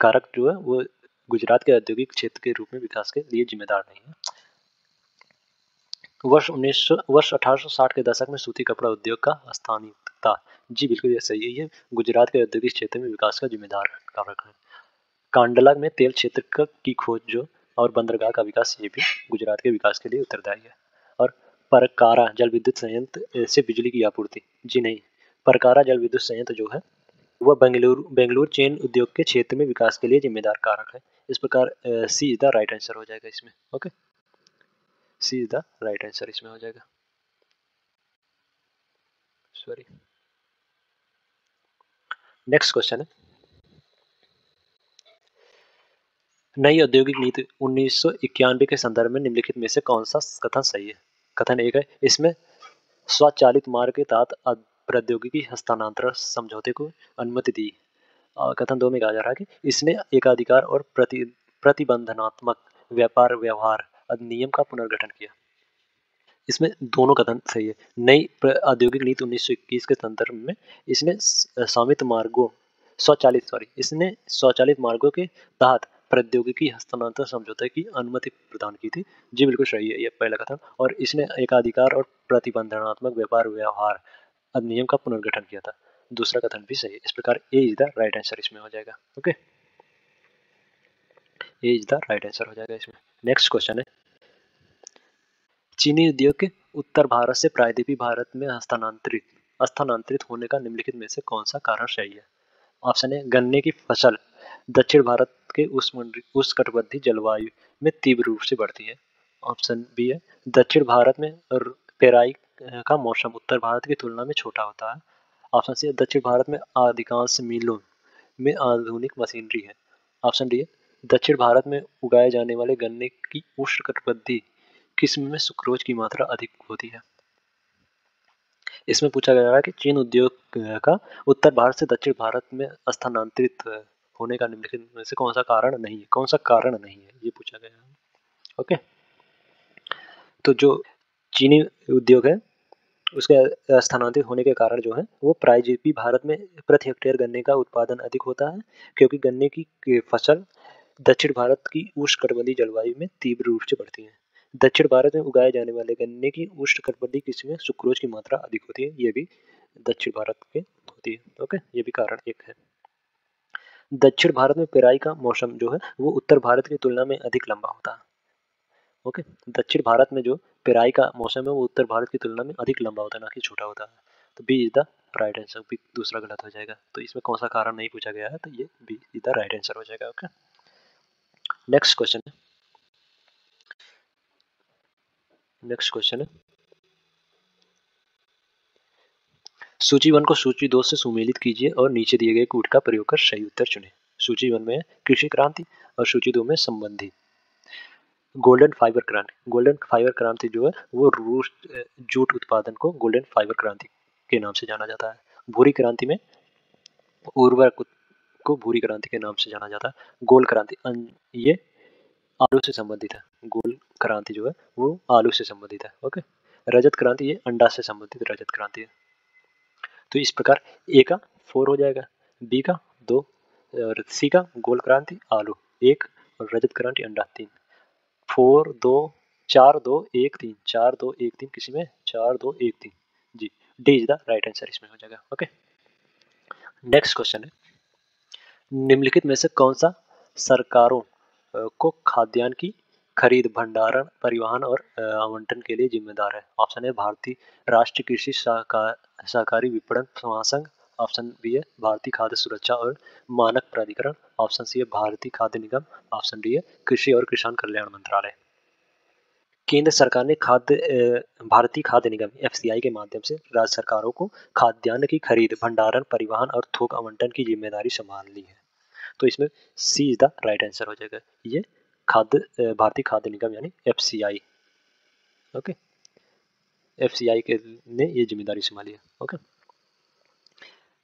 कारक जो है वो गुजरात के औद्योगिक क्षेत्र के रूप में विकास के लिए जिम्मेदार नहीं है? वर्ष 1860 के दशक में सूती कपड़ा उद्योग का स्थानिकता, जी बिल्कुल ये सही है, ये गुजरात के औद्योगिक क्षेत्र में विकास का जिम्मेदार कारक है। कांडला में तेल क्षेत्र की खोज जो और बंदरगाह का विकास ये भी गुजरात के विकास के लिए उत्तरदायी है। और परकारा जल विद्युत संयंत्र से बिजली की आपूर्ति, जी नहीं, परकारा जल विद्युत संयंत्र जो है वह बेंगलुरु चेन उद्योग के क्षेत्र में विकास के लिए जिम्मेदार कारक है। इस प्रकार C is the right answer हो जाएगा इसमें। Okay, C is the right answer इसमें हो जाएगा। सॉरी, नेक्स्ट क्वेश्चन है, नई औद्योगिक नीति 1991 के संदर्भ में निम्नलिखित में से कौन सा कथन सही है? कथन एक है, इसमें स्वचालित मार्ग के तहत प्रौद्योगिकी हस्तांतरण समझौते को अनुमति दी। कथन दो में कहा जा रहा है कि इसने एकाधिकार और प्रतिबंधनात्मक व्यापार व्यवहार अधिनियम का पुनर्गठन किया। इसमें दोनों कथन सही है। नई औद्योगिक नीति 1921 के संदर्भ में इसने इसने स्वचालित मार्गों के तहत प्रौद्योगिकी हस्तांतरण समझौते की अनुमति प्रदान की थी। जी बिल्कुल सही है ये पहला कथन। और इसने एकाधिकार और प्रतिबंधनात्मक व्यापार व्यवहार अधिनियम का पुनर्गठन किया था। दूसरा कथन भी सही है। इस प्रकार ए इज द राइट आंसर इसमें हो जाएगा। Okay, A is the right answer हो जाएगा इसमें। नेक्स्ट क्वेश्चन है, चीनी उद्योग के उत्तर भारत से प्रायद्वीपीय भारत में स्थानांतरित होने का निम्नलिखित में से कौन सा कारण सही है? ऑप्शन ए, गन्ने की फसल दक्षिण भारत के उष्णकटिबंधीय जलवायु में तीव्र रूप से बढ़ती है। ऑप्शन बी है, दक्षिण भारत में पेराई का मौसम उत्तर भारत की तुलना में छोटा होता है। ऑप्शन सी है, दक्षिण भारत में अधिकांश मिलों में आधुनिक मशीनरी है। ऑप्शन डी है, दक्षिण भारत में उगाए जाने वाले गन्ने की उष्णकटिबंधीय किस्म में सुक्रोज की मात्रा अधिक होती है। इसमें पूछा गया है कि चीन उद्योग का उत्तर भारत से दक्षिण भारत में स्थानांतरित होने का निम्नलिखित में से कौन सा कारण नहीं है? कौन सा कारण नहीं है ये पूछा गया है। ओके, तो जो चीनी उद्योग है उसके स्थानांतरित होने के कारण जो है वो प्रायद्वीपीय भारत में प्रति हेक्टेयर गन्ने का उत्पादन अधिक होता है, क्योंकि गन्ने की फसल दक्षिण भारत की उष्णकटिबंधीय जलवायु में तीव्र रूप से बढ़ती है। दक्षिण भारत में उगाए जाने वाले गन्ने की उष्णकटिबंधीय किस्म में सुक्रोज की मात्रा अधिक होती है, ये भी दक्षिण भारत के होती है। ओके, ये भी कारण एक है। दक्षिण भारत में पेराई का मौसम जो है वो उत्तर भारत की तुलना में अधिक लंबा होता है। ओके, दक्षिण भारत में जो पेराई का मौसम है वो उत्तर भारत की तुलना में अधिक लंबा होता है, ना कि छोटा होता है। तो B is the right answer. B दूसरा गलत हो जाएगा। तो इसमें कौन सा कारण नहीं पूछा गया है, तो ये B is the right answer हो जाएगा। ओके, नेक्स्ट क्वेश्चन है, सूची 1 को सूची 2 से सुमेलित कीजिए और नीचे दिए गए कूट का प्रयोग कर सही उत्तर चुनें। सूची 1 में है कृषि क्रांति और सूची 2 में संबंधी। गोल्डन फाइबर क्रांति जो है वो रूस जूट उत्पादन को गोल्डन फाइबर क्रांति के नाम से जाना जाता है। भूरी क्रांति में उर्वरक को भूरी क्रांति के नाम से जाना जाता है। गोल क्रांति ये आलू से संबंधित है। गोल क्रांति जो है वो आलू से संबंधित है। ओके, रजत क्रांति ये अंडा से संबंधित रजत क्रांति है। तो इस प्रकार ए का 4 हो जाएगा, बी का 2 और सी का गोल क्रांति आलू 1 और रजत क्रांति अंडा 3। 4 2 4 2 1 3 4 2 1 3 किसी में 4 2 1 3। जी, D is the right answer इसमें हो जाएगा। ओके, नेक्स्ट क्वेश्चन है, निम्नलिखित में से कौन सा सरकारों को खाद्यान्न की खरीद, भंडारण, परिवहन और आवंटन के लिए जिम्मेदार है? ऑप्शन है भारतीय राष्ट्रीय कृषि सहकारी विपणन महासंघ। ऑप्शन बी है भारतीय खाद्य सुरक्षा और मानक प्राधिकरण। ऑप्शन सी है भारतीय खाद्य निगम। ऑप्शन डी है कृषि और किसान कल्याण मंत्रालय। केंद्र सरकार ने भारतीय खाद्य निगम एफसीआई के माध्यम से राज्य सरकारों को खाद्यान्न की खरीद, भंडारण, परिवहन और थोक आवंटन की जिम्मेदारी संभाल ली है। तो इसमें सी इज द राइट आंसर हो जाएगा। ये भारतीय खाद्य निगम यानी एफसीआई। ओके, एफसीआई के ने ये जिम्मेदारी संभाली है। ओके,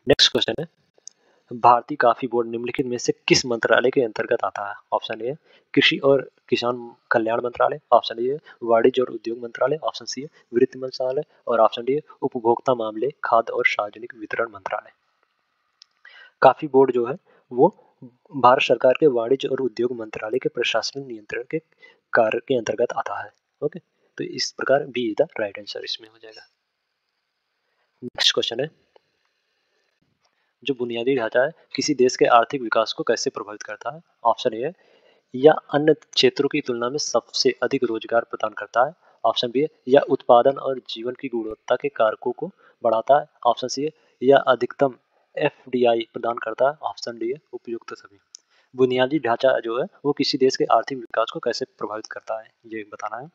नेक्स्ट क्वेश्चन है, भारतीय कॉफी बोर्ड निम्नलिखित में से किस मंत्रालय के अंतर्गत आता है? ऑप्शन ए कृषि और किसान कल्याण मंत्रालय। ऑप्शन ए वाणिज्य और उद्योग मंत्रालय। ऑप्शन सी वित्त मंत्रालय और ऑप्शन डी उपभोक्ता मामले, खाद्य और सार्वजनिक वितरण मंत्रालय। कॉफी बोर्ड जो है वो भारत सरकार के वाणिज्य और उद्योग मंत्रालय के प्रशासनिक नियंत्रण के कार्य के अंतर्गत आता है। ओके, तो इस प्रकार B is the right answer इसमें हो जाएगा। नेक्स्ट क्वेश्चन है, जो बुनियादी ढांचा है किसी देश के आर्थिक विकास को कैसे प्रभावित करता है? ऑप्शन ए या अन्य क्षेत्रों की तुलना में सबसे अधिक रोजगार प्रदान करता है। ऑप्शन बी है या उत्पादन और जीवन की गुणवत्ता के कारकों को बढ़ाता है। ऑप्शन सी है या अधिकतम एफडीआई प्रदान करता है? ऑप्शन डी है उपयुक्त सभी। बुनियादी ढांचा जो है वो किसी देश के आर्थिक विकास को कैसे प्रभावित करता है, ये बताना है।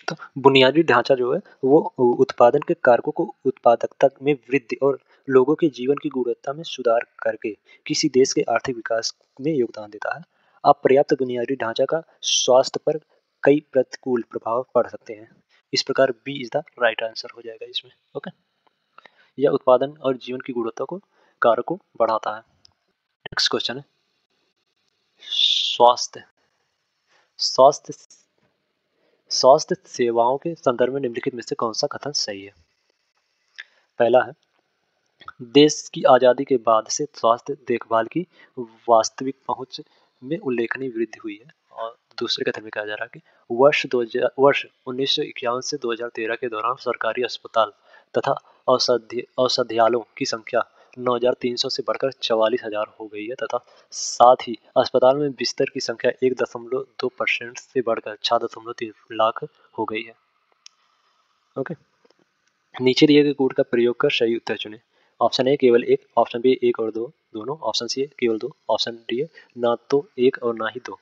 तो बुनियादी ढांचा जो है वो उत्पादन के कारकों को उत्पादकता में वृद्धि और लोगों के जीवन की गुणवत्ता में सुधार करके किसी देश के आर्थिक विकास में योगदान देता है। अपर्याप्त बुनियादी ढांचा का स्वास्थ्य पर कई प्रतिकूल प्रभाव पड़ सकते हैं। इस प्रकार B is the right answer हो जाएगा इसमें। ओके, यह उत्पादन और जीवन की गुणवत्ता को कारक को बढ़ाता है। नेक्स्ट क्वेश्चन है स्वास्थ्य स्वास्थ्य स्वास्थ्य सेवाओं के संदर्भ में निम्नलिखित में से कौन सा कथन सही है? पहला है देश की आज़ादी के बाद से स्वास्थ्य देखभाल की वास्तविक पहुंच में उल्लेखनीय वृद्धि हुई है। और दूसरे कथन में कहा जा रहा है कि वर्ष 1951 से 2013 के दौरान सरकारी अस्पताल तथा औषधालयों की संख्या 9,300 से बढ़कर 44,000 हो गई है तथा साथ ही अस्पताल में बिस्तर की संख्या 1.2% से बढ़कर 6.3 लाख हो गई है। ओके, नीचे दिए गए कोड का प्रयोग कर सही उत्तर चुनें। ऑप्शन ए केवल एक, ऑप्शन बी एक और दो दोनों, ऑप्शन सी केवल दो, ऑप्शन डी है ना तो एक और ना ही दो।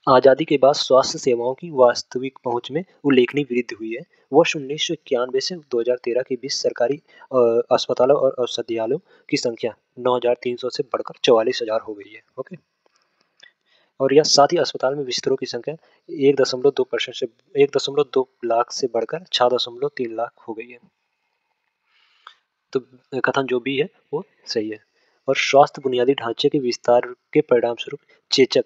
आज़ादी के बाद स्वास्थ्य सेवाओं की वास्तविक पहुंच में उल्लेखनीय वृद्धि हुई है। वर्ष 1991 से 2013 के बीच सरकारी अस्पतालों और औषधालयों की संख्या 9,300 से बढ़कर 44,000 हो गई है। ओके, और यह साथ ही अस्पताल में बिस्तरों की संख्या 1.2% से 1.2 लाख से बढ़कर 6.3 लाख हो गई है। तो कथन जो भी है वो सही है। और स्वास्थ्य बुनियादी ढांचे के विस्तार के परिणाम स्वरूप चेचक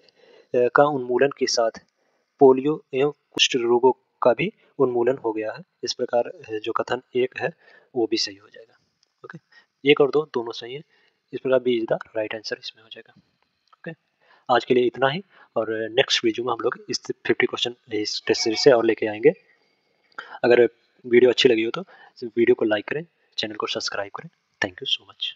का उन्मूलन के साथ पोलियो एवं कुष्ठ रोगों का भी उन्मूलन हो गया है। इस प्रकार जो कथन एक है वो भी सही हो जाएगा। ओके, एक और दो दोनों सही है। इस प्रकार B is the right answer इसमें हो जाएगा। ओके, आज के लिए इतना ही और नेक्स्ट वीडियो में हम लोग इस 50 क्वेश्चन इस टेस्ट सीरीज से और लेके आएंगे। अगर वीडियो अच्छी लगी हो तो वीडियो को लाइक करें, चैनल को सब्सक्राइब करें। Thank you so much.